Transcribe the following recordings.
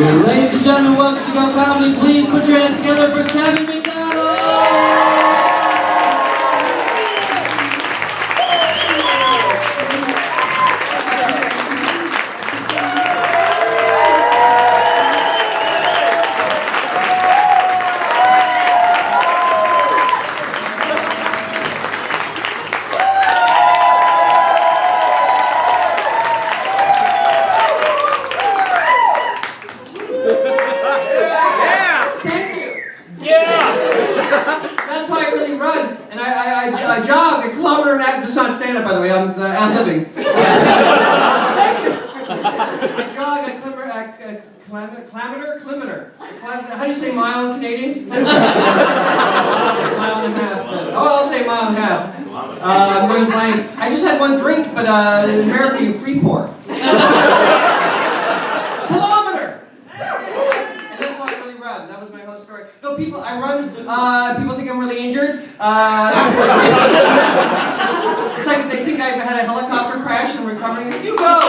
Ladies and gentlemen, welcome to Go Comedy. Please put your hands together for Kevin McDonald! That's how I really run, and I jog a kilometer and a half. This is not stand-up, by the way. I'm ad-libbing. Thank you. I jog a kilometer. How do you say mile in Canadian? Mile and a half. Oh, I'll say mile and a half. I'm going blind. I just had one drink, but in America you free pour. That was my whole story. No, I run, people think I'm really injured. It's like they think I had a helicopter crash and recovering. You go!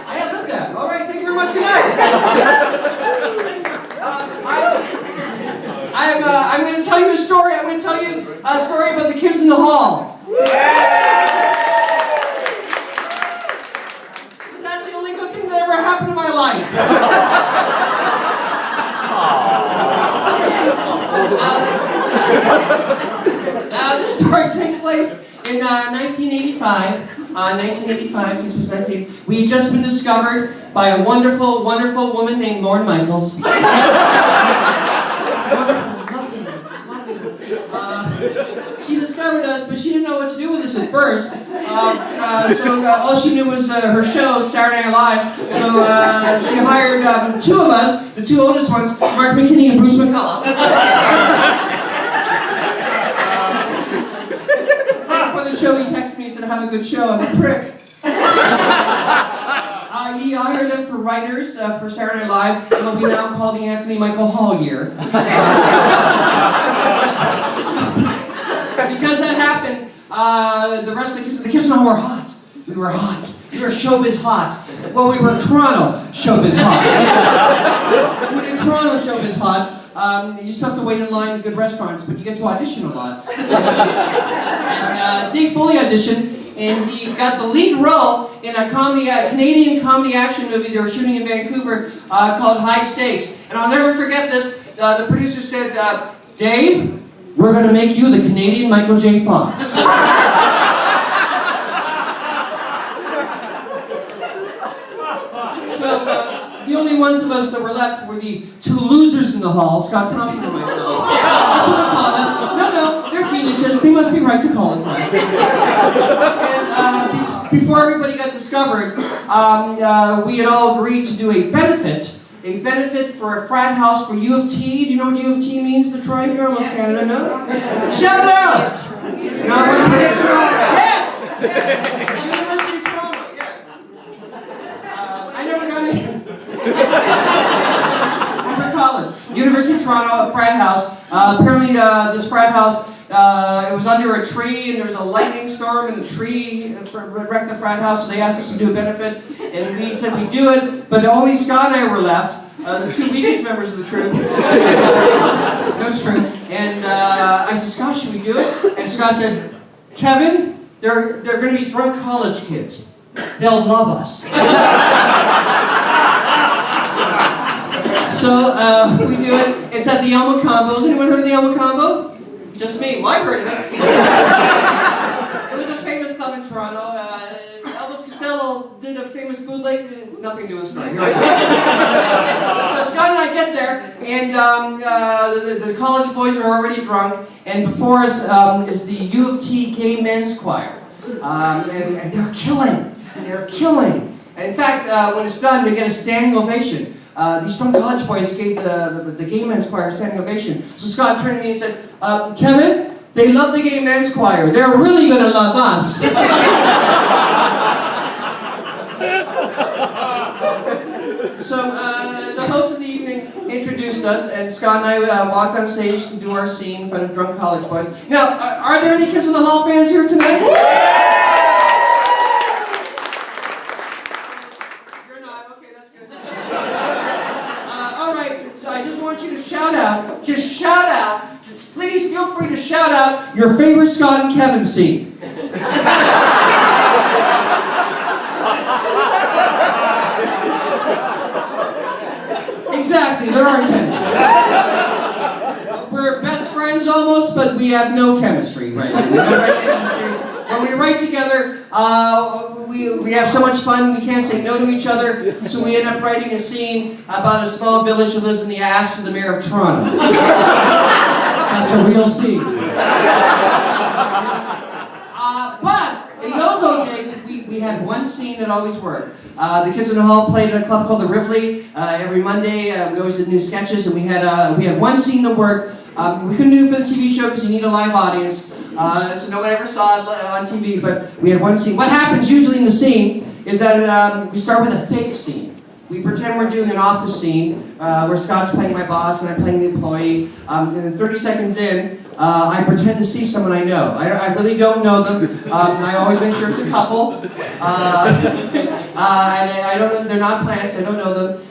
I outlived that. All right, thank you very much. Good night. I'm going to tell you a story. I'm going to tell you a story about the kids in the hall. Because that's the only good thing that ever happened in my life. This story takes place in 1985. 1985 takes place in 1980. We had just been discovered by a wonderful, wonderful woman named Lauren Michaels. Wonderful, lovely woman. She discovered us, but she didn't know what to do with us at first. So all she knew was her show, Saturday Night Live. So she hired two of us, the two oldest ones, Mark McKinney and Bruce McCullough. Before the show, he texted me and said, "Have a good show." I'm a prick. He hired them for writers for Saturday Night Live, and what we now call the Anthony Michael Hall year. Because that happened, the rest of the kids in the hall were hot. We were hot. We were showbiz hot. Well, we were Toronto showbiz hot. When you're Toronto showbiz hot, you still have to wait in line in good restaurants, but you get to audition a lot. And Dave Foley auditioned, and he got the lead role in a Canadian comedy action movie they were shooting in Vancouver called High Stakes. And I'll never forget this. The producer said, "Dave, we're going to make you the Canadian Michael J. Fox." So the only ones of us that were left were the two losers in the hall, Scott Thompson and myself. That's what they called us. No, they're geniuses. They must be right to call us that. And before everybody got discovered, we had all agreed to do a benefit for a frat house for U of T. Do you know what U of T means, Detroit? You're almost Canada, no? Shout it out! Not one person. Yes! University of Toronto, yes. I never got in. I'm recalling. University of Toronto, a frat house. Apparently this frat house, it was under a tree, and there was a lightning storm, and the tree wrecked the frat house, so they asked us to do a benefit, and we said we'd do it, but only Scott and I were left, the two weakest members of the troupe. That's true. And I said, "Scott, should we do it?" And Scott said, "Kevin, they're going to be drunk college kids. They'll love us." So we do it. It's at the Elmo Combo. Has anyone heard of the Elmo Combo? Just me. Well, I've heard of it. It was a famous club in Toronto. Elvis Costello did a famous bootleg. Nothing to do with the story. Here I go. So Scott and I get there, and the college boys are already drunk, and before us is the U of T gay men's choir. And they're killing. They're killing. And in fact, when it's done, they get a standing ovation. These drunk college boys gave the gay men's choir a standing ovation. So Scott turned to me and said, "Kevin, they love the gay men's choir. They're really going to love us." So the host of the evening introduced us, and Scott and I walked on stage to do our scene in front of drunk college boys. Now, are there any Kids in the Hall fans here tonight? You're not. Okay, that's that's good. All right, I just want you to shout out, please feel free to shout out your favorite Scott and Kevin scene. Exactly, there aren't any. We're best friends almost, but we have no chemistry right now. We don't write chemistry. When we write together, we have so much fun, we can't say no to each other, so we end up writing a scene about a small village that lives in the ass of the mayor of Toronto. That's a real scene. But in those old days, we had one scene that always worked. The kids in the hall played at a club called the Rivoli. Every Monday, we always did new sketches, and we had one scene that worked. We couldn't do it for the TV show because you need a live audience, so no one ever saw it on TV, but we had one scene. What happens usually in the scene is that we start with a fake scene. We pretend we're doing an office scene where Scott's playing my boss and I'm playing the employee. And then 30 seconds in, I pretend to see someone I know. I really don't know them. I always make sure it's a couple. And I don't know, they're not plants, I don't know them.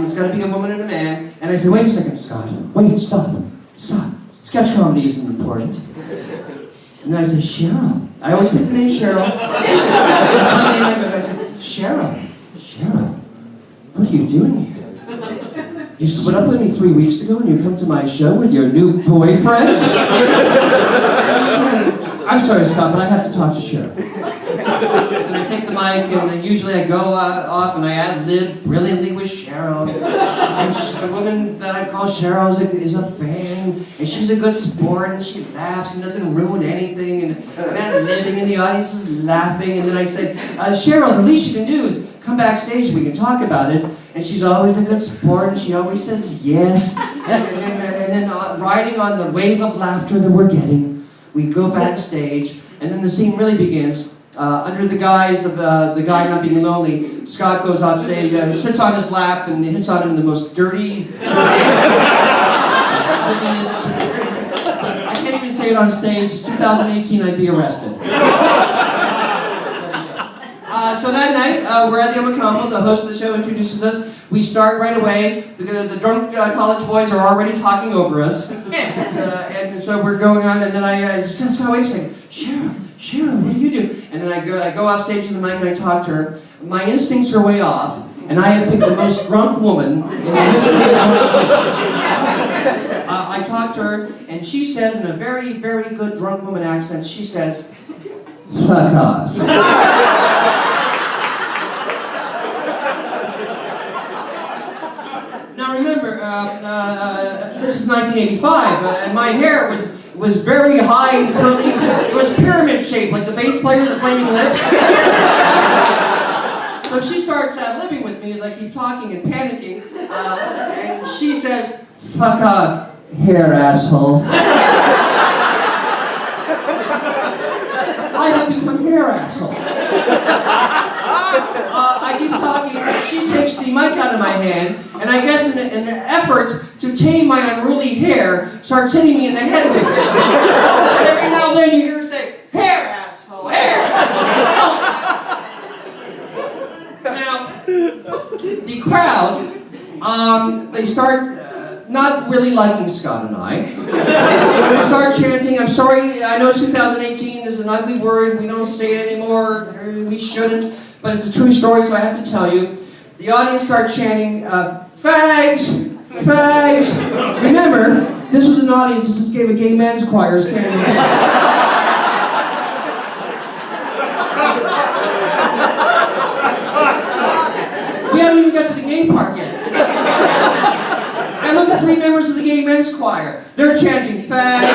It's got to be a woman and a man. And I say, wait a second, Scott. Wait, stop. Sketch comedy isn't important. And I say, Cheryl. I always pick the name Cheryl. That's my name. I said, Cheryl, what are you doing here? You split up with me 3 weeks ago and you come to my show with your new boyfriend? I'm sorry, Scott, but I have to talk to Cheryl. And I take the mic, and usually I go off and I ad-lib brilliantly with Cheryl. And the woman that I call Cheryl is a fan, and she's a good sport, and she laughs and doesn't ruin anything, and I'm ad-libbing, and the audience is laughing, and then I say, Cheryl, the least you can do is come backstage and we can talk about it. And she's always a good sport, and she always says yes. And then riding on the wave of laughter that we're getting, we go backstage, and then the scene really begins. Under the guise of the guy not being lonely, Scott goes off stage, sits on his lap, and hits on him the most dirty, silliest. I can't even say it on stage. It's 2018, I'd be arrested. So that night, we're at the McDonald. The host of the show introduces us. We start right away. The drunk college boys are already talking over us. And so we're going on, and then I said, Scott, wait a second. Cheryl, what do you do? And then I go off stage to the mic and I talk to her. My instincts are way off, and I had picked the most drunk woman in the history of drunk women. I talked to her, and she says in a very, very good drunk woman accent, she says, fuck off. Now remember, this is 1985, and my hair was very high and curly. It was pyramid shaped, like the bass player with the flaming lips. So she starts living with me as I keep talking and panicking, and she says, fuck off, hair asshole. I have become hair asshole. I keep talking, she takes the mic out of my hand, and I guess in an effort to tame my unruly hair, starts hitting me in the head with it. And every now and then you hear her say, hair asshole, hair asshole. Now, the crowd, they start not really liking Scott and I. They start chanting, I'm sorry, I know it's 2018, this is an ugly word, we don't say it anymore, we shouldn't, but it's a true story, so I have to tell you. The audience starts chanting, fags, fags. Remember, this was an audience who just gave a gay men's choir a standing ovation. We haven't even got to the gay part yet. I look at 3 members of the gay men's choir. They're chanting, fags.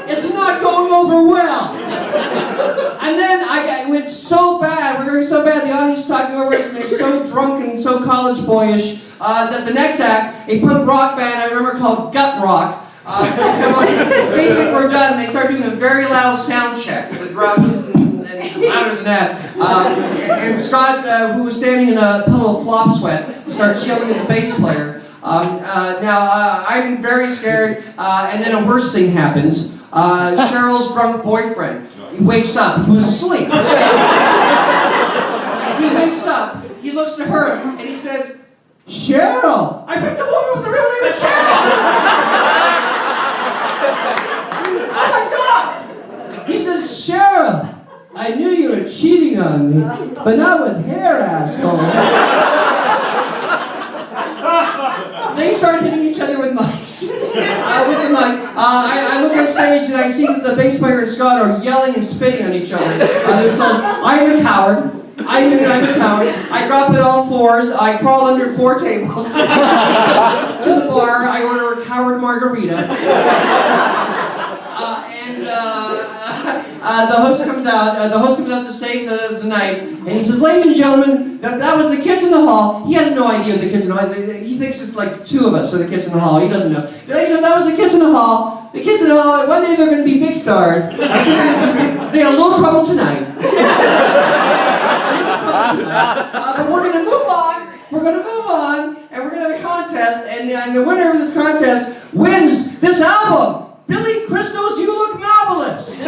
It's not going over well. And then it went so bad, we're going so bad, the audience is talking over us, and they're so drunk and so college boyish, that the next act, a punk rock band I remember called Gut Rock, they think we're done, and they start doing a very loud sound check with the drums, and louder than that. And Scott, who was standing in a puddle of flop sweat, starts yelling at the bass player. I'm very scared, and then a worse thing happens. Cheryl's drunk boyfriend, he wakes up, he was asleep. you were cheating on me, but not with hair, asshole. They start hitting each other with mics. With the mic. I look on stage and I see that the bass player and Scott are yelling and spitting on each other. I am a coward. I'm a coward. I drop it all fours. I crawl under 4 tables to the bar. I order a coward margarita. The host comes out. The host comes out to save the night, and he says, "Ladies and gentlemen, that was the kids in the hall." He has no idea the kids in the hall. He thinks it's like 2 of us are the kids in the hall. He doesn't know. That was the kids in the hall. The kids in the hall. One day they're going to be big stars. I'm sure they had a little trouble tonight. But we're going to move on. We're going to move on, and we're going to have a contest, and the winner of this contest wins this album. Billy Crystal's "You Look Marvelous."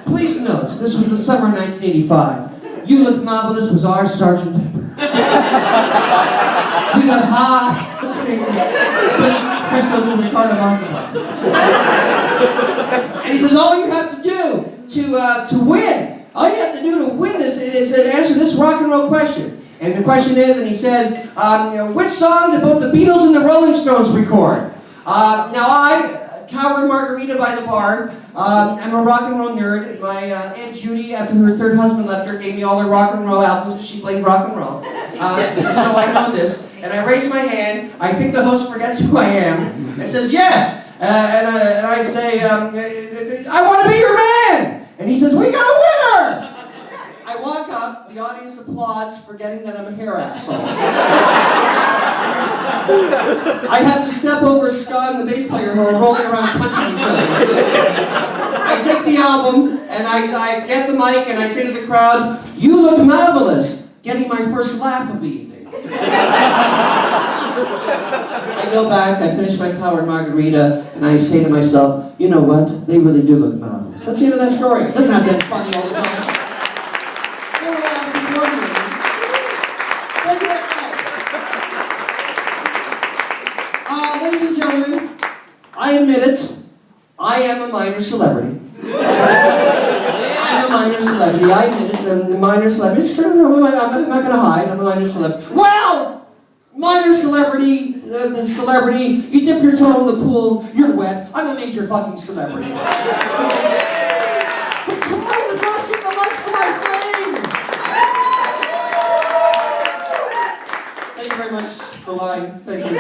Please note, this was the summer of 1985. "You Look Marvelous" was our Sgt. Pepper. We got high listening to Billy Crystal and Ricardo Montalban. And he says, all you have to do to win, all you have to do to win this is answer this rock and roll question. And the question is, and he says, which song did both the Beatles and the Rolling Stones record? Now coward margarita by the bar. I'm a rock and roll nerd. My Aunt Judy, after her 3rd husband left her, gave me all her rock and roll albums and she played rock and roll. So I know this. And I raise my hand. I think the host forgets who I am. And says, yes. And I say, I want to be your man. And he says, we got a winner. I walk up. The audience applauds, forgetting that I'm a hair asshole. I had to step over Scott and the bass player who are rolling around punching each other. I take the album and I get the mic and I say to the crowd, "You look marvelous," getting my first laugh of the evening. I go back, I finish my coward margarita, and I say to myself, you know what? They really do look marvelous. That's the end of that story. It doesn't have to end funny all the time. Ladies and gentlemen, I admit it, I am a minor celebrity. I'm a minor celebrity, I admit it, I'm a minor celebrity. It's true, I'm not going to hide, I'm a minor celebrity. Well, minor celebrity, the celebrity, you dip your toe in the pool, you're wet, I'm a major fucking celebrity. But tonight is not seeing the likes of my fame. Thank you very much for lying, thank you.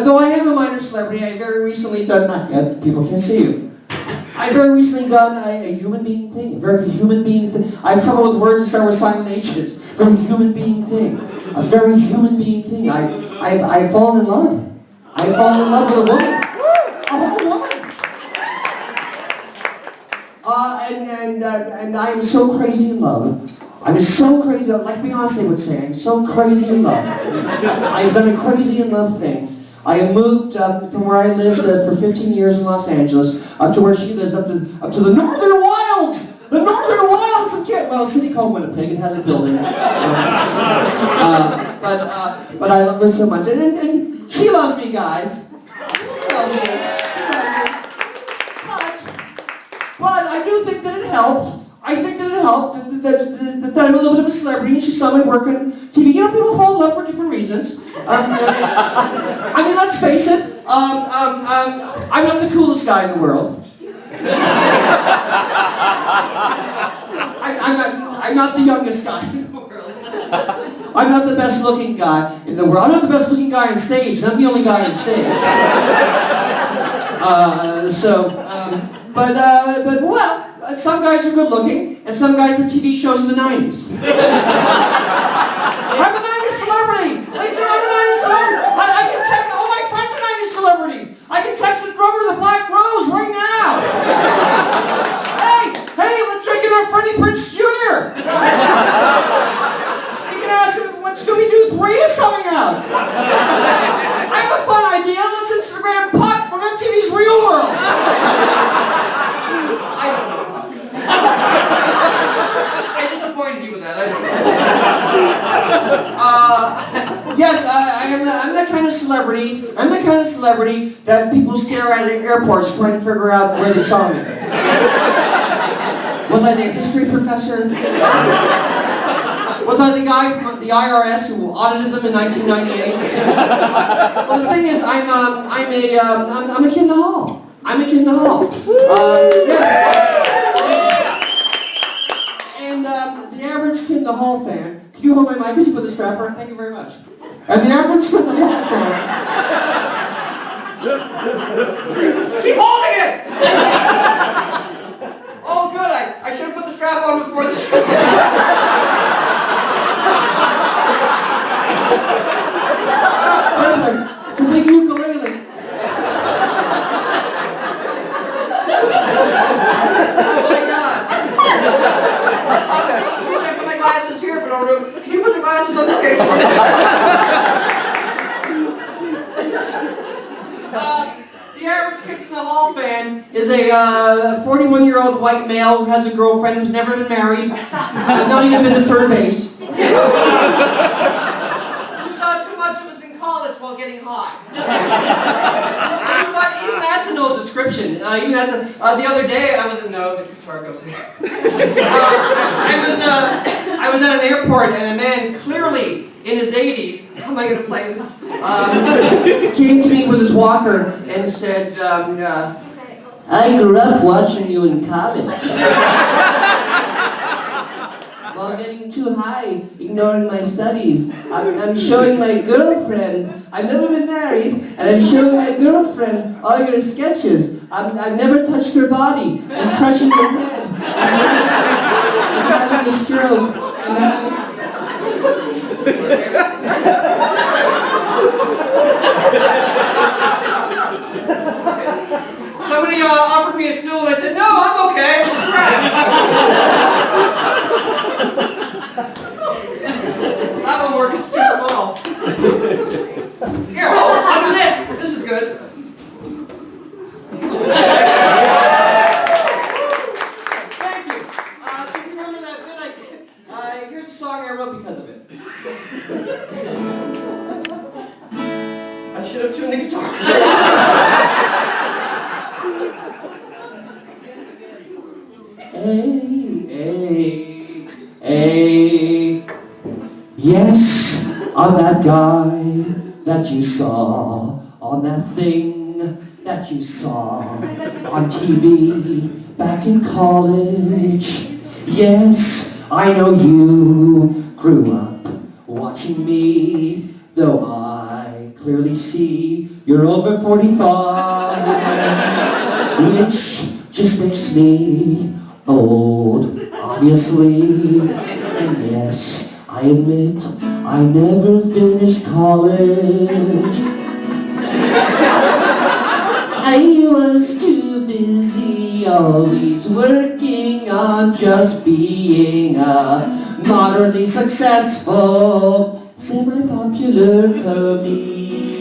Though I am a minor celebrity, I very recently done, not yet, people can't see you. I very recently done a human being thing, a very human being thing. I have trouble with words that start with silent H's. Very human being thing. A very human being thing. I've fallen in love. I've fallen in love with a woman. A whole woman. And I am so crazy in love. I'm so crazy, like Beyonce would say, I'm so crazy in love. I've done a crazy in love thing. I have moved from where I lived for 15 years in Los Angeles up to where she lives, up to the northern wilds! The northern wilds of a city called Winnipeg. It has a building. But I love her so much. And she loves me, guys. She loves me. But I do think that it helped. I think that it helped that I'm a little bit of a celebrity and she saw my work on TV. You know, people fall in love for different reasons. I mean, let's face it. I'm not the coolest guy in the world. I'm not the youngest guy in the world. I'm not the best looking guy in the world. I'm not the best looking guy on stage. I'm the only guy on stage. But well, some guys are good looking, and some guys at TV shows in the 90s. I'm a 90s celebrity! I'm a 90s celebrity! I can text, all my friends are 90s celebrities! I can text the drummer of the Black Rose right now! Hey, let's check in on Freddie Prinze Jr. You can ask him when Scooby-Doo 3 is coming out! I have a fun idea, let's Instagram Puck from MTV's Real World! I disappointed you with that, I don't know. Yes, I'm that kind of celebrity. I'm the kind of celebrity that people stare at airports trying to figure out where they saw me. Was I the history professor? Was I the guy from the IRS who audited them in 1998? Well, the thing is, I'm a kid in the hall. I'm a kid in the hall. And the average kid in the hall fan. Can you hold my mic? Could you put the strapper on? Thank you very much. And the average kid in the hall fan. Keep holding it. Oh, good. I should have put the strap on before the show. Perfect. It's a big ukulele. Oh my God. Usually I put my glasses here, but I'll can you put the glasses on the table? The average Kicks in the Hall fan is a 41-year-old white male who has a girlfriend who's never been married, not even been to third base. Who saw too much of us in college while getting high. Even that's an old description. Even that's the other day I was in the guitar goes here. I was at an airport and a man clearly in his 80s. How am I going to play this? Came to me with his walker and said, I grew up watching you in college. While getting too high, ignoring my studies. I'm showing my girlfriend, I've never been married, and I'm showing my girlfriend all your sketches. I've never touched her body. I'm crushing her head. I'm having a stroke. Somebody offered me a stool and I said, no, I'm okay, I'm strapped. That won't work, it's too small. Here, I'll do this. This is good. Thank you. So you remember that bit I did? Here's a song I wrote because of it. I should have tuned the guitar. Hey, yes, I'm that guy that you saw on that thing that you saw on TV back in college. Yes, I know you grew up watching me, though I clearly see you're over 45, which just makes me old, obviously. And yes, I admit I never finished college. I was too busy always working on just being a moderately successful, semi-popular comedian.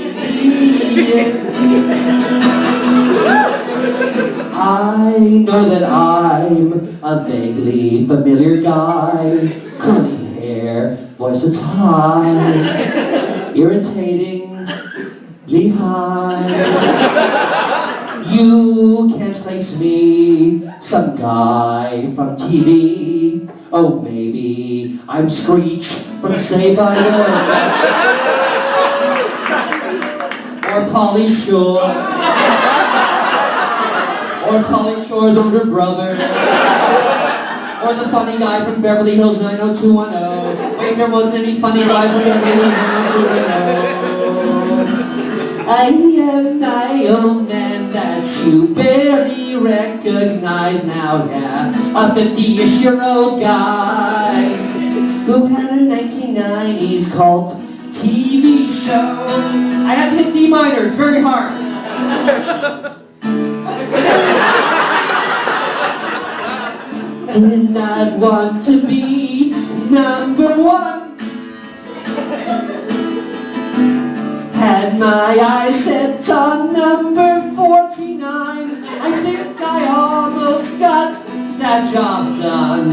I know that I'm a vaguely familiar guy. Curly hair, voice that's high, irritatingly high. You can't place me, some guy from TV. Oh, maybe I'm Screech from Saved by the or Pauly Shore. Or Pauly Shore's older brother. Or the funny guy from Beverly Hills 90210. Wait, there wasn't any funny guy from Beverly Hills 90210. I am my own man that you barely recognize now, yeah. A 50-ish-year-old guy who had a 1990s cult TV show. I have to hit D minor, it's very hard. Did not want to be number one. Had my eyes set on number 49. I think I almost got that job done.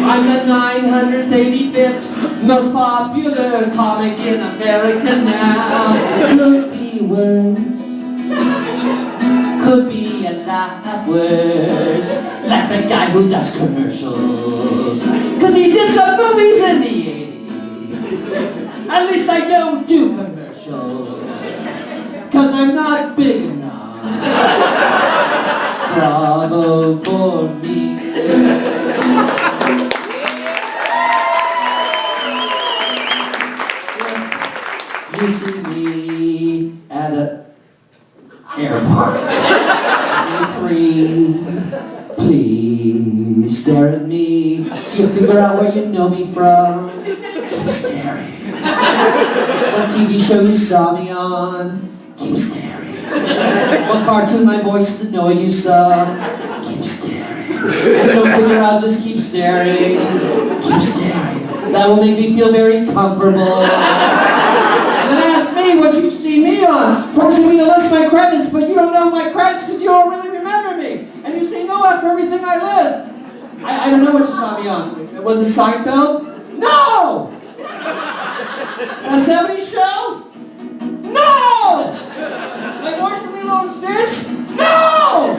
I'm the 985th most popular comic in America now. Could be worse. Could be a lot worse. Like the guy who does commercials. Cause he did some movies in the 80s. At least I don't do commercials. Cause I'm not big enough. Bravo for me. You see me at a airport. Please stare at me so you figure out where you know me from. Keep staring. What TV show you saw me on? Keep staring. What cartoon my voice annoyed you some? Keep staring. Don't figure out, just keep staring. Keep staring. That will make me feel very comfortable. And then ask me what you see me on. Forcing me to list my credits, but you don't know my credits because you don't really remember me. And you say no after everything I list. I don't know what you saw me on. Was it Seinfeld? No! A 70s show? No! My voice in Lilo and Stitch? No!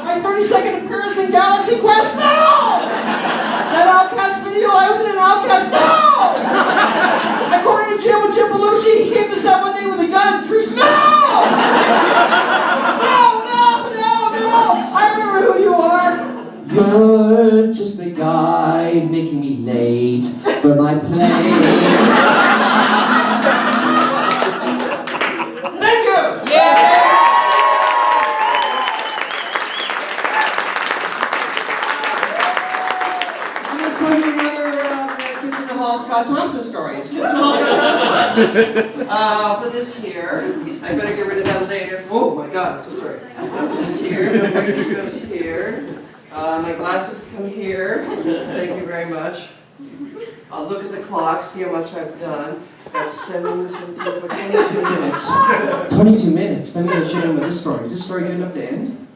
My 30-second appearance in Galaxy Quest? No! That Outcast video, I was in an Outcast? No! I quartered a gym with Jim Belushi, he came to set one day with a gun, Trish, no! I remember who you are! You're just a guy making me late for my plane. Thank you! Yeah! I'm going to tell you another Kids in the Hall Scott Thompson story. It's Kids in the Hall Scott Thompson. I'll put this here. I better get rid of that later. Oh my God, I'm so sorry. This here, my picture goes here. My glasses come here. Thank you very much. I'll look at the clock, see how much I've done. That's 7, 17, 22 minutes. 22 minutes? Let me get you done with this story. Is this story good enough to end?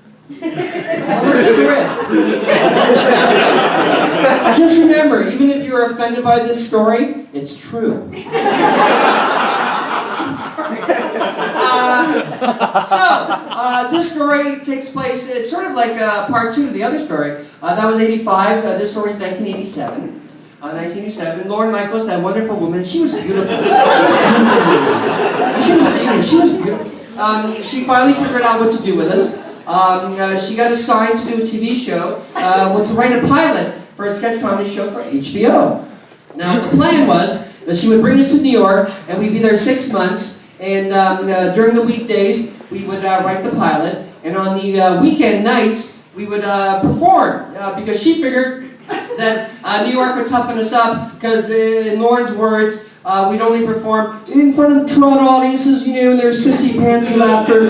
Well, let's take a risk. Just remember, even if you're offended by this story, it's true. I'm sorry. This story takes place, it's sort of like part 2 of the other story. That was 85, this story is 1987. 1987, Lauren Michaels, that wonderful woman, and she was beautiful. She was beautiful in the 80s. You should have seen her, she was beautiful. She finally figured out what to do with us. She got assigned to do a TV show, to write a pilot for a sketch comedy show for HBO. Now, the plan was that she would bring us to New York, and we'd be there 6 months, and during the weekdays, we would write the pilot, and on the weekend nights, we would perform, because she figured that New York would toughen us up, because in Lauren's words, we'd only perform in front of Toronto audiences, you know, and their sissy pansy laughter.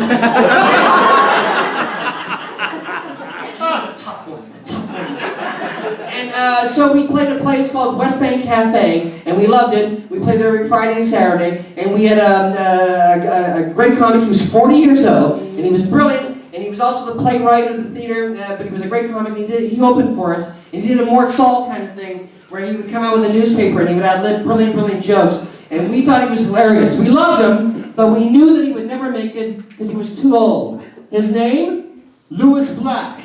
So we played a place called West Bank Cafe, and we loved it. We played there every Friday and Saturday, and we had a great comic. He was 40 years old, and he was brilliant, and he was also the playwright of the theater, but he was a great comic. He opened for us, and he did a Mort Saul kind of thing, where he would come out with a newspaper, and he would add brilliant jokes, and we thought he was hilarious. We loved him, but we knew that he would never make it because he was too old. His name? Louis Black.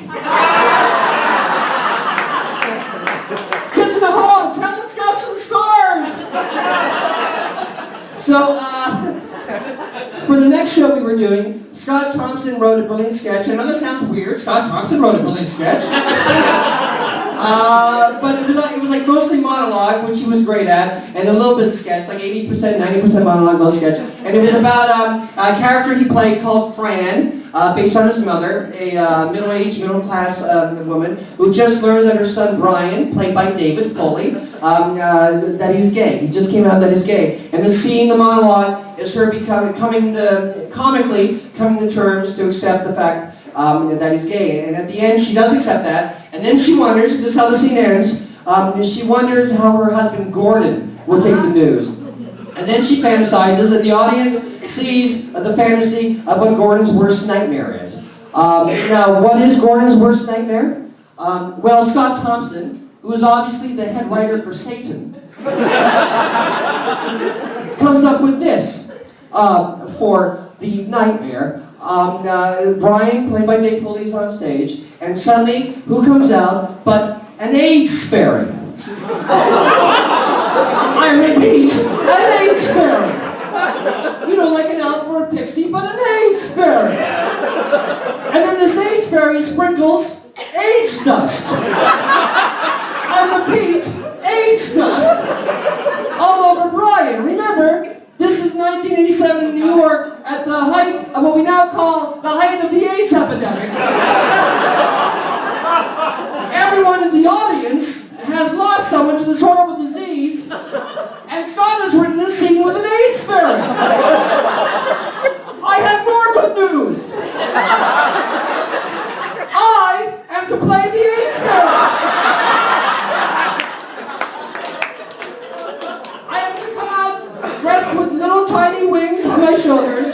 So, for the next show we were doing, Scott Thompson wrote a brilliant sketch. I know that sounds weird. Scott Thompson wrote a brilliant sketch. But it was like mostly monologue, which he was great at, and a little bit of sketch, like 80%, 90% monologue, no sketch. And it was about a character he played called Fran, based on his mother, a middle-aged, middle-class woman who just learns that her son Brian, played by David Foley, that he's gay. He just came out that he's gay. And the scene, the monologue, is her comically coming to terms to accept the fact that he's gay. And at the end, she does accept that. And then she wonders, this is how the scene ends, she wonders how her husband Gordon will take the news. And then she fantasizes, and the audience sees the fantasy of what Gordon's worst nightmare is. Now, what is Gordon's worst nightmare? Well, Scott Thompson, who is obviously the head writer for Satan, comes up with this for the nightmare. Brian, played by Dave Foley, is on stage, And suddenly, who comes out but an AIDS fairy? I repeat, an AIDS fairy. You know, like an elf or a pixie, but an AIDS fairy. And then this AIDS fairy sprinkles AIDS dust. I repeat, AIDS dust all over Brian. Remember, this is 1987 in New York at the height of what we now call the height of the AIDS epidemic. Everyone in the audience has lost someone to this horrible disease, and Scott has written a scene with an AIDS fairy. I have more good news. I am to play the AIDS fairy. I am to come out dressed with little tiny wings on my shoulders,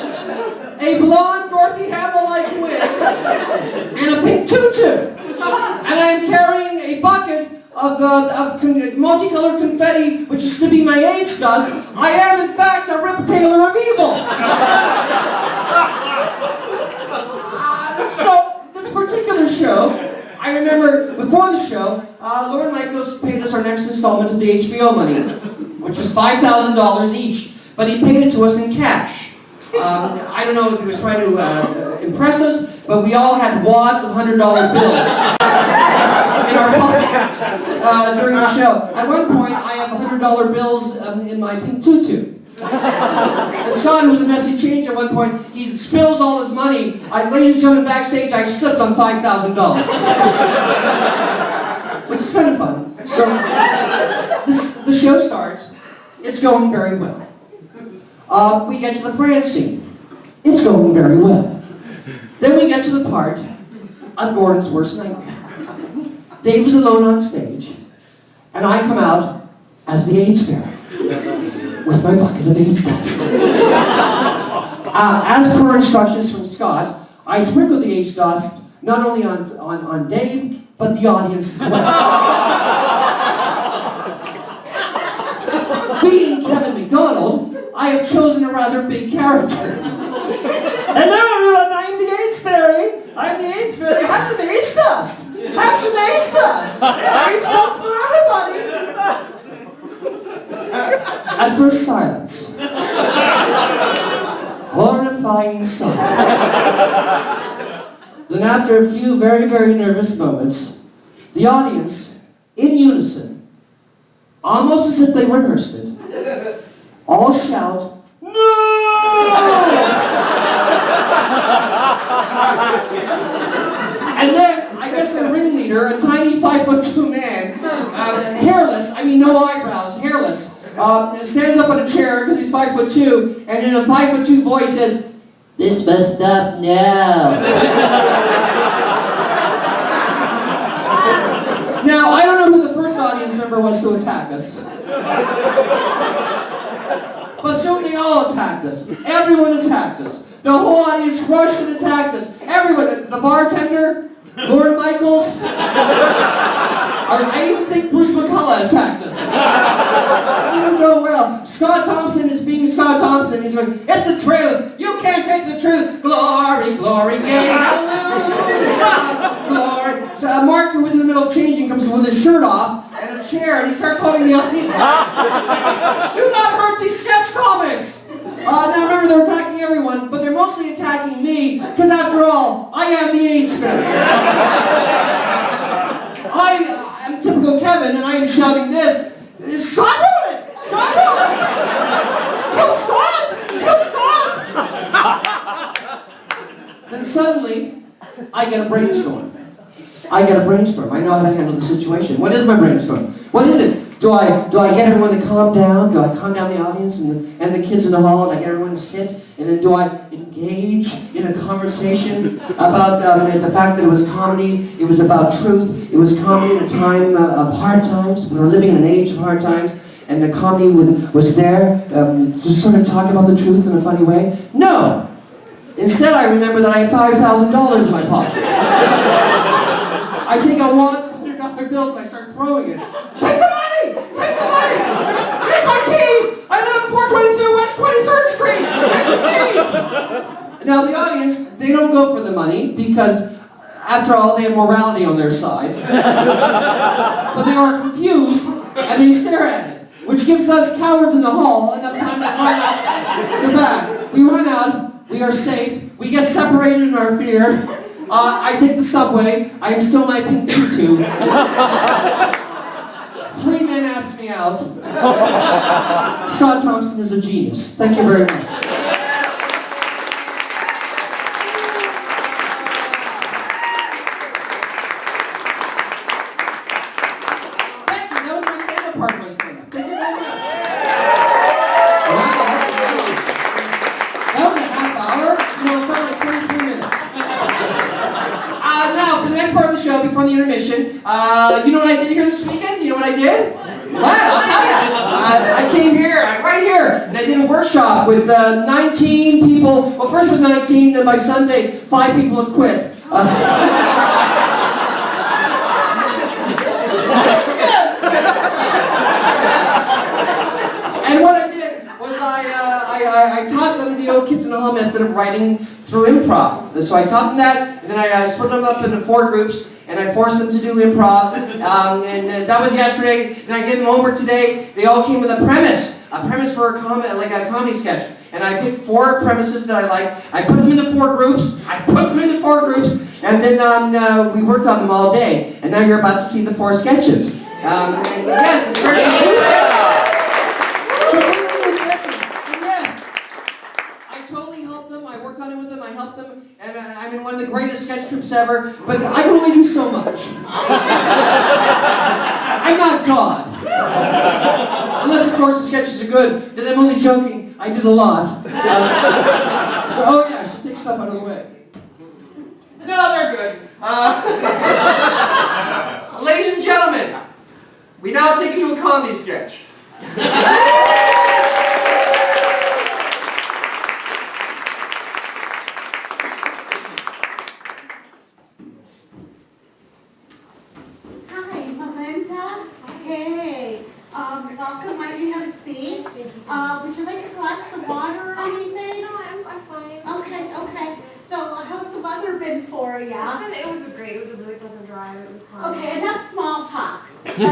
a blonde Dorothy Hamill-like wig, and a pink tutu. And I am carrying a bucket of multicolored confetti, which is to be my AIDS dust. I am, in fact, a Rip Taylor of evil. So, this particular show, I remember before the show, Lauren Michaels paid us our next installment of the HBO money, which was $5,000 each, but he paid it to us in cash. I don't know if he was trying to impress us, but we all had wads of $100 bills in our pockets during the show. At one point, I have $100 bills in my pink tutu. And Scott, who was a messy change at one point, he spills all his money. Ladies and gentlemen, backstage, I slipped on $5,000. Which is kind of fun. So, the show starts. It's going very well. We get to the France scene. It's going very well. Then we get to the part of Gordon's worst nightmare. Dave is alone on stage, and I come out as the AIDS fairy with my bucket of AIDS dust. As per instructions from Scott, I sprinkle the AIDS dust not only on Dave, but the audience as well. Being Kevin McDonald, I have chosen a rather big character. And now everyone, I'm the AIDS fairy. I'm the AIDS fairy. Have some AIDS dust. Have some AIDS dust. AIDS dust for everybody. At first, silence. Horrifying silence. Then after a few very, very nervous moments, the audience, in unison, almost as if they rehearsed it, all shout, "No!" And then, I guess the ringleader, a tiny 5'2" man, hairless, I mean no eyebrows, hairless, stands up on a chair because he's 5'2", and in a 5'2" voice says, "This must stop now." Now, I don't know who the first audience member was to attack us. But soon they all attacked us. Everyone attacked us. The whole audience rushed and attacked us. Everyone, the bartender, Lauren Michaels, I even think Bruce McCullough attacked us. It didn't go well. Scott Thompson is being Scott Thompson. He's going, "It's the truth. You can't take the truth. Glory, glory, gay, hallelujah, glory." So Mark, who was in the middle of changing, comes with his shirt off and a chair, and he starts holding the audience. "Do not hurt these sketch comics." Now remember, they're attacking everyone, but they're mostly attacking me, because after all, I am the AIDS fairy. I am typical Kevin, and I am shouting this, "Scott wrote it! Scott wrote it! Kill Scott! Kill Scott!" Then suddenly, I get a brainstorm. I know how to handle the situation. What is my brainstorm? What is it? Do I get everyone to calm down? Do I calm down the audience and the kids in the hall, and I get everyone to sit? And then do I engage in a conversation about the fact that it was comedy, it was about truth, it was comedy in a time of hard times. We were living in an age of hard times, and the comedy was there to sort of talk about the truth in a funny way? No! Instead, I remember that I had $5,000 in my pocket. I take a wad of $100 bills and I start throwing it. "Take the money! Take the money! Here's my keys! I live at 422 West 23rd Street! Take the keys!" Now the audience, they don't go for the money because After all, they have morality on their side. But they are confused, and they stare at it, which gives us cowards in the hall enough time to run out the back. We run out, we are safe, we get separated in our fear. I take the subway, I am still my pink tutu. 3 men asked me out. Scott Thompson is a genius. Thank you very much. Thank you. That was my stand-up part of my stand-up. Thank you very much. Wow, that's amazing. That was a half hour. You know, it felt like 23 minutes. Now, for the next part of the show, before the intermission, you know what I did here this weekend? You know what I did? What? I'll tell you. I came here, right here, and I did a workshop with 19 people. Well, first it was 19, then by Sunday, 5 people had quit. It was good. And what I did was I taught them the old kids in the hall method of writing through improv. So I taught them that, and then I split them up into 4 groups, and I forced them to do improvs, and that was yesterday, and I gave them homework today. They all came with a premise for a comedy sketch, and I picked 4 premises that I like. I put them into 4 groups, and then we worked on them all day, and now you're about to see the 4 sketches. And yes, it's very I'm in one of the greatest sketch trips ever, but I can only do so much. I'm not God. Unless, of course, the sketches are good, then I'm only joking. I did a lot. Oh yeah, I should take stuff out of the way. No, they're good. Ladies and gentlemen, we now take you to a comedy sketch. Welcome. Might you have a seat? Would you like a glass of water or anything? No, I'm fine. Okay. So, how's the weather been for you? It was great. It was a really pleasant drive. It was fun. Okay, enough small talk. Okay.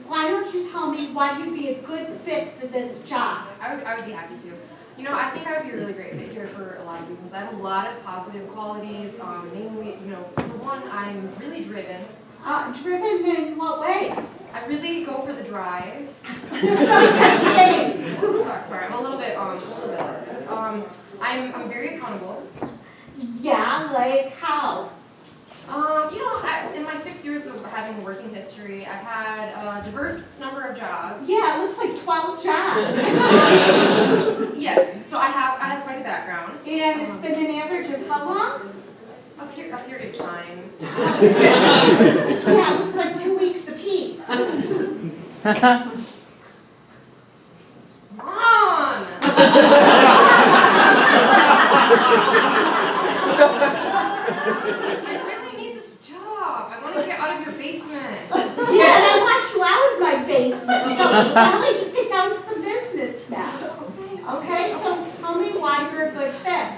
Why don't you tell me why you'd be a good fit for this job? I would be happy to. You know, I think I would be a really great fit here for a lot of reasons. I have a lot of positive qualities. Mainly, for one, I'm really driven. Driven in what way? I really go for the drive. There's no such thing. Sorry, I'm a little bit I'm very accountable. Yeah, like how? In my 6 years of having a working history, I've had a diverse number of jobs. Yeah, it looks like 12 jobs. Yes, so I have quite a background. And it's been an average of how long? A period of time. Yeah, it looks like 2 weeks apiece. Mom! I really need this job. I want to get out of your basement. Yeah, and I want you out of my basement. So why don't we just get down to some business now? Okay, so tell me why you're a good fit.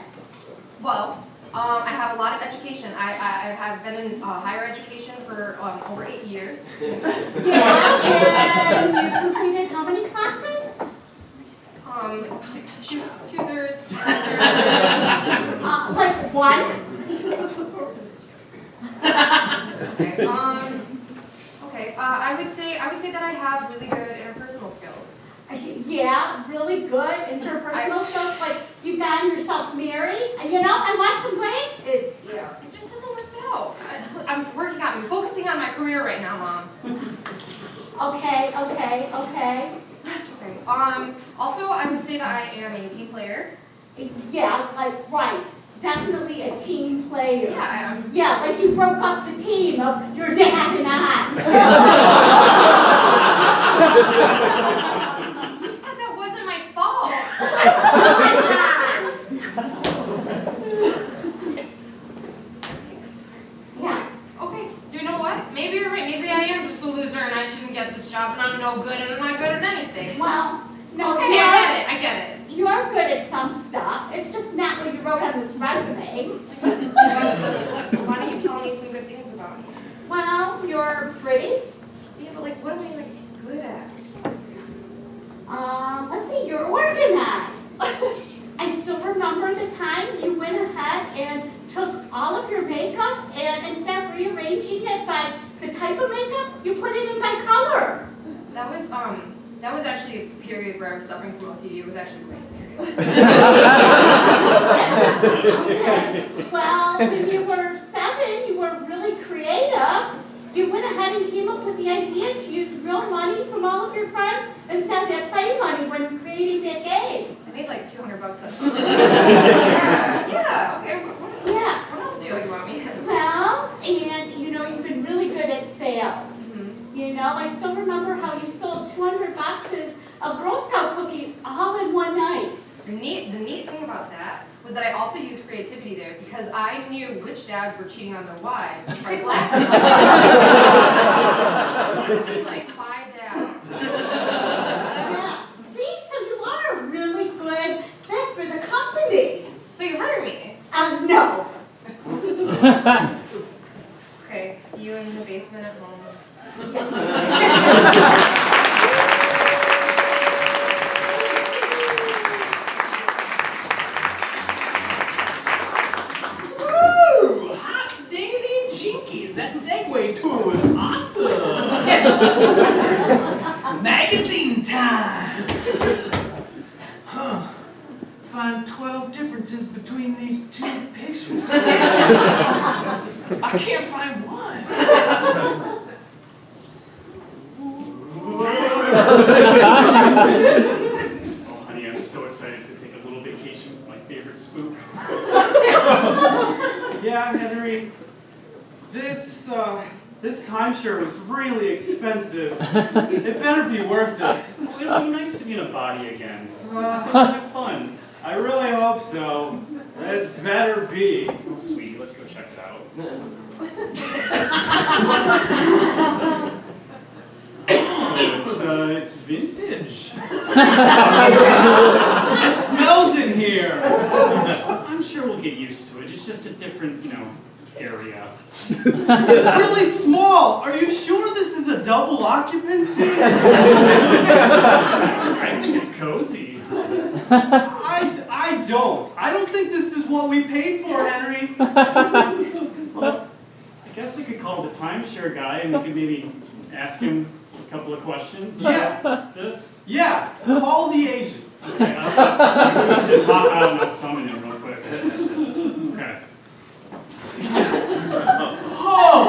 Well, I have a lot of education. I have been in higher education for over 8 years. Yeah, and you've completed how many classes? Two-thirds. Like 1? Okay. I would say that I have really good interpersonal skills. Yeah, really good interpersonal skills. Like you've gotten yourself married. And I want some grandkids here. It just hasn't worked out. I'm focusing on my career right now, Mom. Okay. Also, I would say that I am a team player. Yeah, right. Definitely a team player. Yeah, I am. Yeah, like you broke up the team of your dad and I. You said that wasn't my fault. Yeah. Okay, you know what? Maybe you're right. Maybe I am just a loser and I shouldn't get this job and I'm no good and I'm not good at anything. Well, no, okay, I get it. you're good at some stuff. It's just not what you're wrote on this resume. Why don't you tell me some good things about me? Well, you're pretty. Yeah, but like, what am I like good at? Let's see, you're organized. I still remember the time you went ahead and took all of your makeup and instead of rearranging it by the type of makeup, you put it in by color. That was actually a period where I was suffering from OCD. It was actually quite serious. Okay. Well, when you were 7, you were really creative. You went ahead and came up with the idea to use real money from all of your friends instead of their play money when creating that game. I made like $200 that time. Yeah, okay. What else do you like about me? Well, and you know, you've been really good at sales. Mm-hmm. You know, I still remember how you sold 200 boxes of Girl Scout cookies all in one night. The neat thing about that was that I also used creativity there because I knew which dads were cheating on their wives. And so I blasted them. There's like 5 dads. Yeah. See, so you are a really good fit for the company. So you hired me. No. Okay, see you in the basement at home. Woo! Hot diggity jinkies! That segue tour was awesome! Magazine time! Huh. Find 12 differences between these 2 pictures. I can't find one. Oh, honey, I'm so excited to take a little vacation with my favorite spook. Yeah, Henry, this timeshare was really expensive. It better be worth it. It'll be nice to be in a body again. Uh, Have fun. I really hope so. It better be. Oh, sweetie, let's go check it out. Oh, it's vintage. It smells in here. I'm sure we'll get used to it. It's just a different, area. It's really small. Are you sure this is a double occupancy? I think it's cozy. I don't. I don't think this is what we paid for, Henry. Well, I guess I could call the timeshare guy and we could maybe ask him a couple of questions about this. Yeah, call the agent. Okay, I should pop out and I'll summon him real quick. Okay. Oh!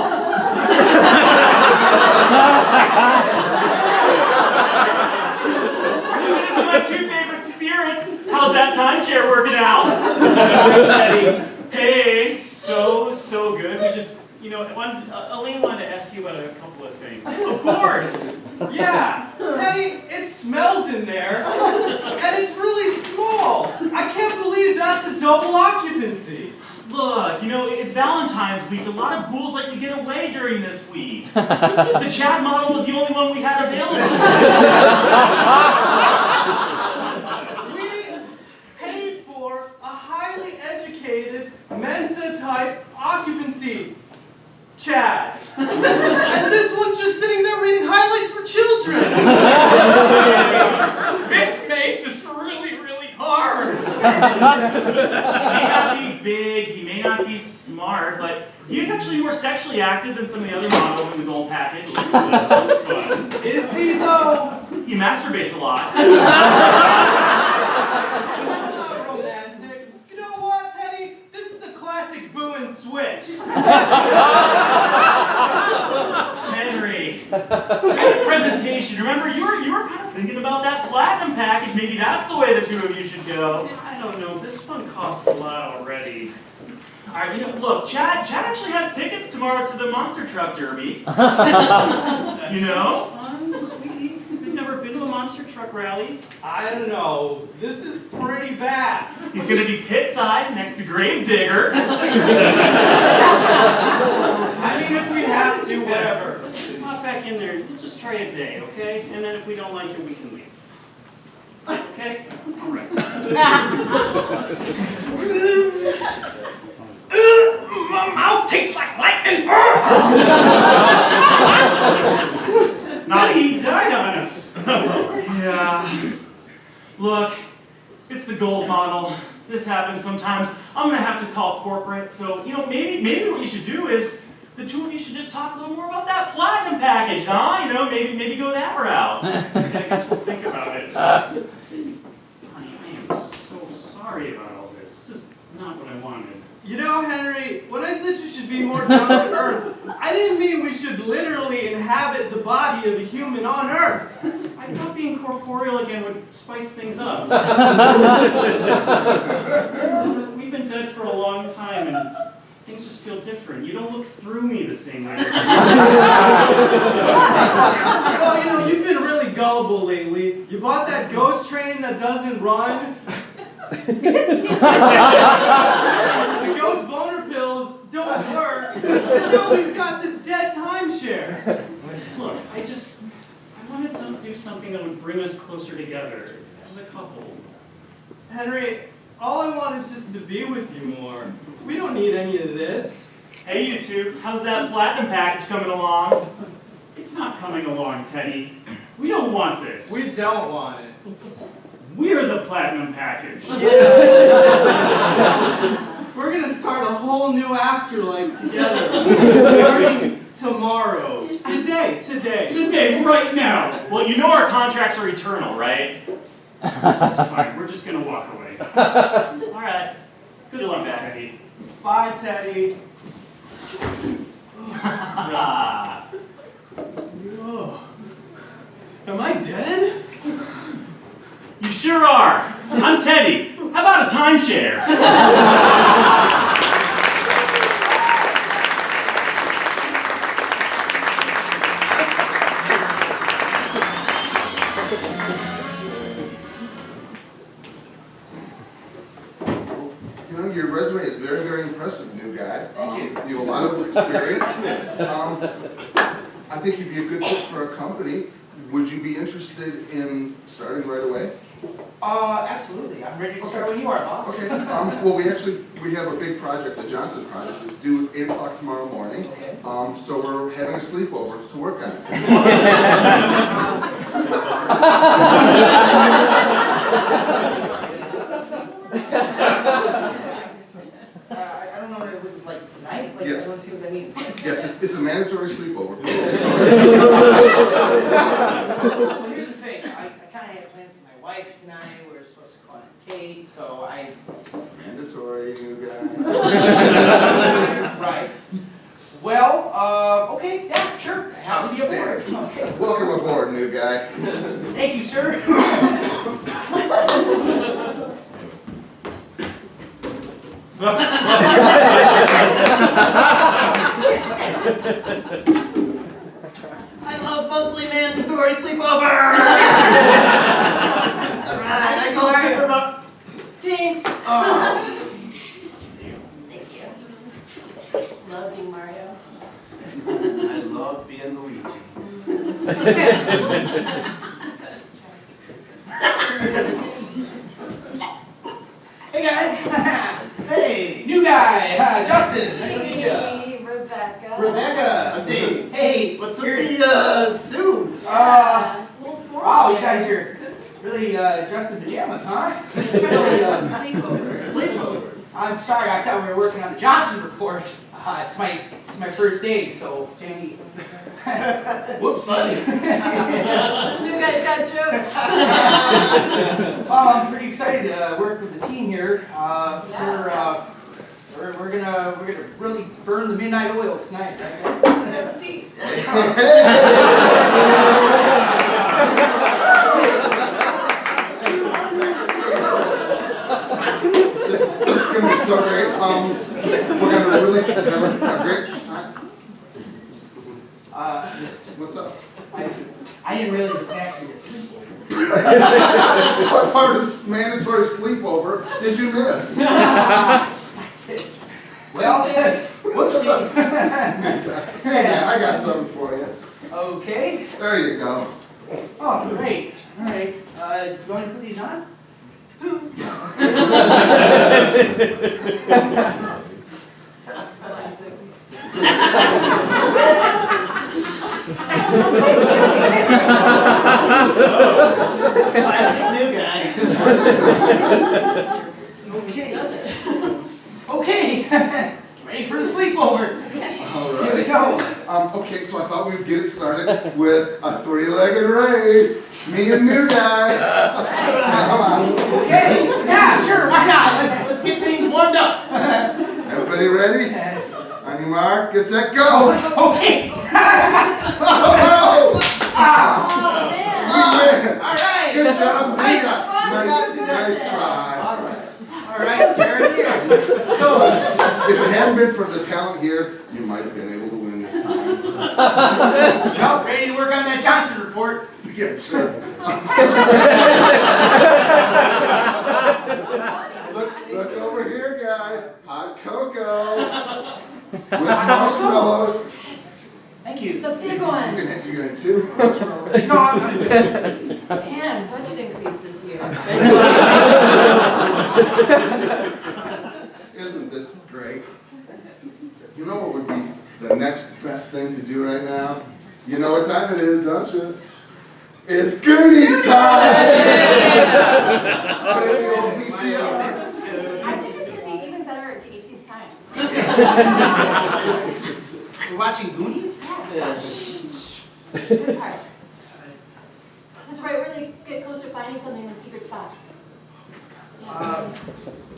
These are my 2 favorite spirits. How's that timeshare working out? Hey, so good. We just, Elaine wanted to ask you about a couple of things. Of course. Yeah, Teddy, it smells in there, and it's really small. I can't believe that's a double occupancy. Look, it's Valentine's week. A lot of ghouls like to get away during this week. The Chad model was the only one we had available. We paid for a highly educated Mensa-type occupancy, Chad. And this one's just sitting there reading highlights for children. This makes this really, really hard. He may not be big, he may not be smart, but he's actually more sexually active than some of the other models in the gold package. That sounds fun. Is he, though? He masturbates a lot. That's not romantic. You know what, Teddy? This is a classic boo and switch. Henry, good presentation. Remember, you were kind of thinking about that platinum package. Maybe that's the way the 2 of you should go. I don't know. This one costs a lot already. All right, look, Chad actually has tickets tomorrow to the Monster Truck Derby. That You know? sounds fun, sweetie. We've never been to a monster truck rally. I don't know. This is pretty bad. He's going to be pit side next to Gravedigger. I mean, if we have to, whatever. Let's just pop back in there. We'll just try a day, okay? And then if we don't like it, we can leave. Okay? All right. My mouth tastes like lightning. Teddy, he died on us. Yeah. Look, it's the gold model. This happens sometimes. I'm gonna have to call corporate. So, maybe what you should do is the two of you should just talk a little more about that platinum package, huh? Maybe go that route. I guess we'll think about it. Honey, I am so sorry about all this. This is not what I wanted. You know, Henry, when I said you should be more down to earth, I didn't mean we should literally inhabit the body of a human on Earth. I thought being corporeal again would spice things up. We've been dead for a long time and things just feel different. You don't look through me the same way as Well, you've been really gullible lately. You bought that ghost train that doesn't run. The ghost boner pills don't work. And now we've got this dead timeshare. Look, I wanted to do something that would bring us closer together as a couple. Henry, all I want is just to be with you more. We don't need any of this. Hey, you two, how's that platinum package coming along? It's not coming along, Teddy. We don't want this. We don't want it. We're the platinum package. We're gonna start a whole new afterlife together. Starting tomorrow. Today. Today, right now. Well, our contracts are eternal, right? That's fine. We're just gonna walk away. All right. Good luck, Teddy. Bye, Teddy. Am I dead? You sure are. I'm Teddy. How about a timeshare? Your resume is very, very impressive, new guy. You have a lot of experience. I think you'd be a good fit for a company. Would you be interested in starting right away? Absolutely. I'm ready to start when you are, boss. Okay. Well, we have a big project, the Johnson project, is due at 8 o'clock tomorrow morning. Okay. So we're having a sleepover to work on it. I don't know what it would like tonight. Like, Yes. I don't see what that means. Yes, it's a mandatory sleepover. Well, here's the thing. I kind of had plans with my wife tonight. We were supposed to call it Tate, so I... Mandatory, new guy. Right. Well, okay, yeah, sure. Happy to be aboard. Okay. Welcome aboard, new guy. Thank you, sir. I love monthly mandatory sleepover! Alright, I call Superbook. James. Oh. Thank you. Love being Mario. I love being Luigi. Hey, guys. Hey! New guy, Justin. Nice to meet you. Hey, Rebecca. Rebecca. Hey. Hey. What's here. with the suits? Little formal. Wow, you guys are really dressed in pajamas, huh? It's a Sleepover. I'm sorry, I thought we were working on the Johnson report. It's my first day, so Jamie. Whoops. Funny. You guys got jokes. Well, I'm pretty excited to work with the team here. We're gonna really burn the midnight oil tonight, right? Have a seat. This is gonna be so great. We're gonna really have a great time. What's up? I didn't realize it was actually a sleepover. What part of this mandatory sleepover did you miss? Well, whoopsie. Hey man, I got something for you. Okay. There you go. Oh, great. All right. Do you want me to put these on? Classic new guy. Okay. Okay. Ready for the sleepover. All Here we right. go. Okay, so I thought we'd get it started with a three-legged race. Me and new guy. Come on. Okay. Yeah, sure. Why not? Let's get things warmed up. Everybody ready? On your mark, get set, go. Okay. Oh, Oh, you man. win. All right. Good job, new Nice. guy. Nice Good. try. All right, sir. So, If it hadn't been for the talent here, you might have been able to win this time. well, ready to work on that Johnson report. Yeah, sure. Look over here, guys. Hot cocoa with marshmallows. Thank you. The big You ones. can have two marshmallows. No, I'm Man, budget increase this year. Isn't this great? You know what would be the next best thing to do right now? You know what time it is, don't you? It's Goonies time! Put in the old VCR. I think it's going to be even better at the 18th time. We're watching Goonies? Good part. That's right where they get close to finding something in the secret spot. Yeah.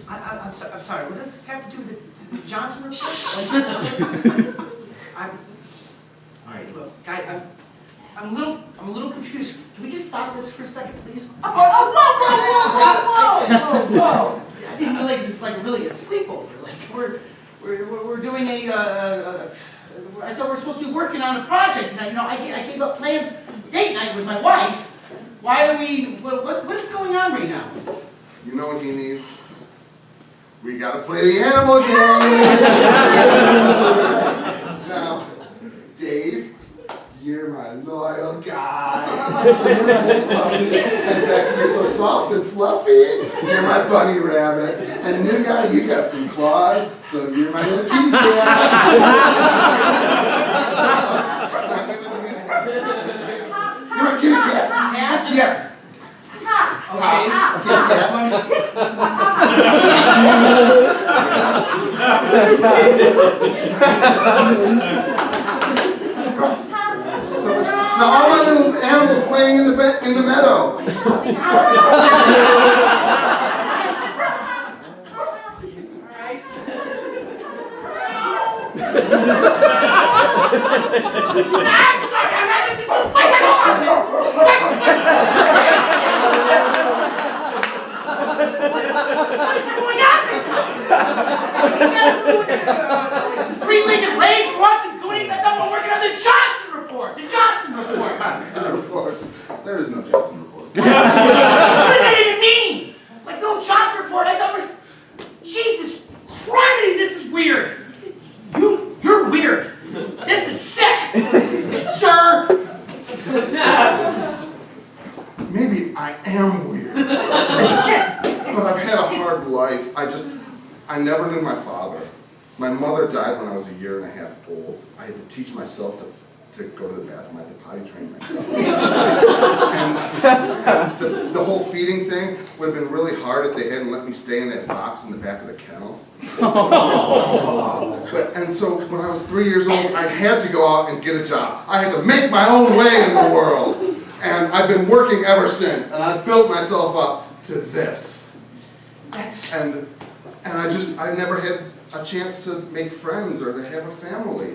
I'm sorry. What does this have to do with the Johnson report? All right, look, I'm a little confused. Can we just stop this for a second, please? Whoa! I didn't realize it's like really a sleepover. Like we're doing a. I thought we were supposed to be working on a project, and I gave up plans date night with my wife. Why are we? What is going on right now? You know what he needs? We gotta play the animal game! Now, Dave, you're my loyal guy. You're my little puppy. And Becky, you're so soft and fluffy. You're my bunny rabbit. And new guy, you got some claws, so you're my little kitty cat. You're my kitty cat. Cat? Yes. Okay. Kitty cat. So much. Now all my little animals playing in the meadow. Three-legged race, watching Goonies. I thought we were working on the Johnson report. The Johnson report. Johnson report. There is no Johnson report. What does that even mean? Like no Johnson report. I thought we're. Jesus Christ, this is weird. You're weird. This is sick, sir. Maybe I am weird. But I've had a hard life. I never knew my father. My mother died when I was 1.5 years old. I had to teach myself to go to the bathroom. I had to potty train myself. and the whole feeding thing would have been really hard if they hadn't let me stay in that box in the back of the kennel. And so when I was 3 years old, I had to go out and get a job. I had to make my own way in the world. And I've been working ever since. And I've built myself up to this. And I never had a chance to make friends or to have a family.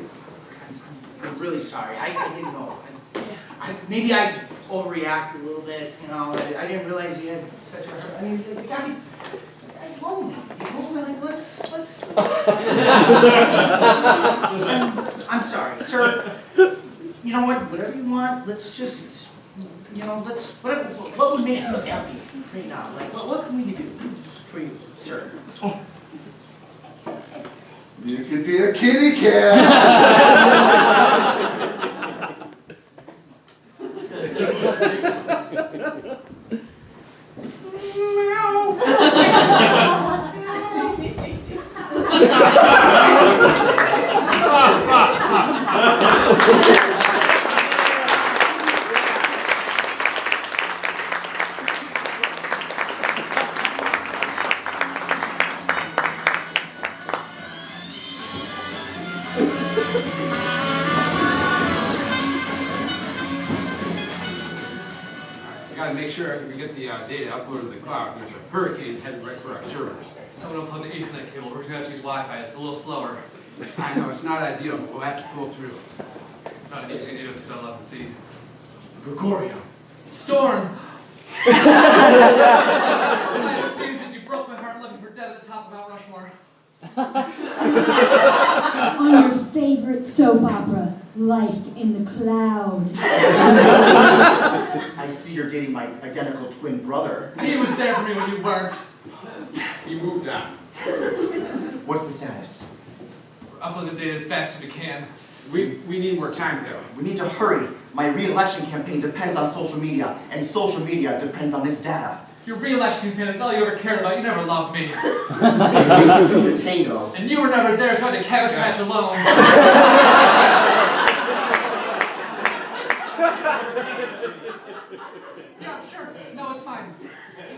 I'm really sorry. I didn't know. Maybe I overreacted a little bit. You know, I didn't realize you had such a. I mean, the guy's lonely. He's lonely. Like, let's. I'm sorry, sir. You know what? Whatever you want. Let's just. You know, let's. What would make you happy right now? Like, what can we do for you, sir? You could be a kitty cat. We gotta make sure we get the data uploaded to the cloud. There's a hurricane headed right for our servers. Someone upload the Ethernet cable. We're gonna have to use Wi-Fi. It's a little slower. I know, it's not ideal, but we'll have to pull through. Not using 802.11c. Gregorio. Storm! It seems that you broke my heart looking for dead at the top of Mount Rushmore. On your favorite soap opera, Life in the Cloud. I see you're dating my identical twin brother. He was there for me when you weren't. He moved on. What's the status? Upload the data as fast as we can. We need more time, though. We need to hurry. My re-election campaign depends on social media, and social media depends on this data. Your re-election campaign, that's all you ever cared about. You never loved me. To the tango. And you were never there, so I had to cabbage patch alone. Yeah, sure. No, it's fine.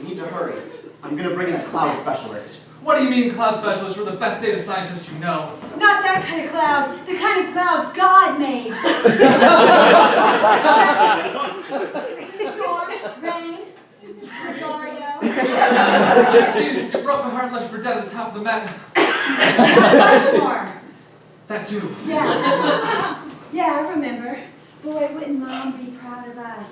We need to hurry. I'm gonna bring in a cloud specialist. What do you mean, cloud specialist? We're the best data scientists you know. Not that kind of cloud, the kind of cloud God made. Storm, rain, Gregorio. It seems you broke my heart left for dead at the top of the mountain. Rushmore. That too. Yeah. Yeah, I remember. Boy, wouldn't Mom be proud of us,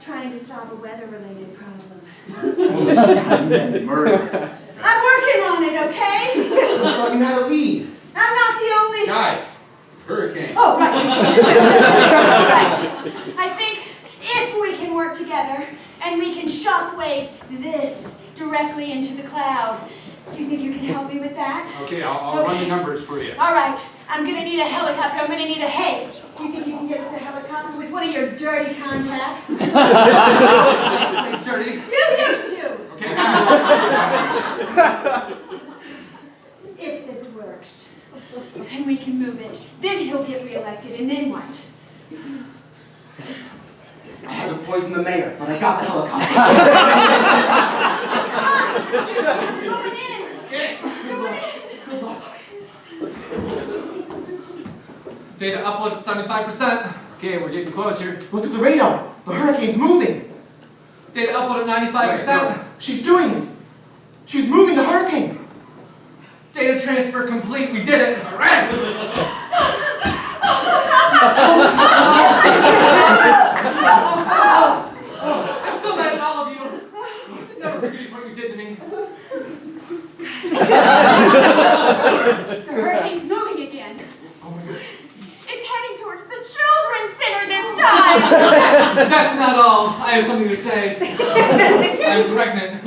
trying to solve a weather-related problem. Holy shit, I meant murder. I'm working on it, okay? I thought you had a lead. I'm not the only... Guys, hurricane. Oh, right. Right. I think if we can work together and we can shockwave this directly into the cloud, do you think you can help me with that? Okay, I'll run the numbers for you. All right. I'm going to need a helicopter. I'm going to need a hay. Do you think you can get us a helicopter with one of your dirty contacts? Dirty. You used to. Okay. If this works, and we can move it, then he'll get reelected, and then what? I had to poison the mayor, but I got the helicopter. Going in. Okay. Going in. Good luck. Data upload at 75%. Okay, we're getting closer. Look at the radar. The hurricane's moving. Data upload at 95%. She's doing it. She's moving the hurricane. Data transfer complete. We did it. All right. I'm still mad at all of you. I'll never forget what you did to me. The hurricane's moving again. It's heading towards the children's center this time. That's not all. I have something to say. I'm pregnant.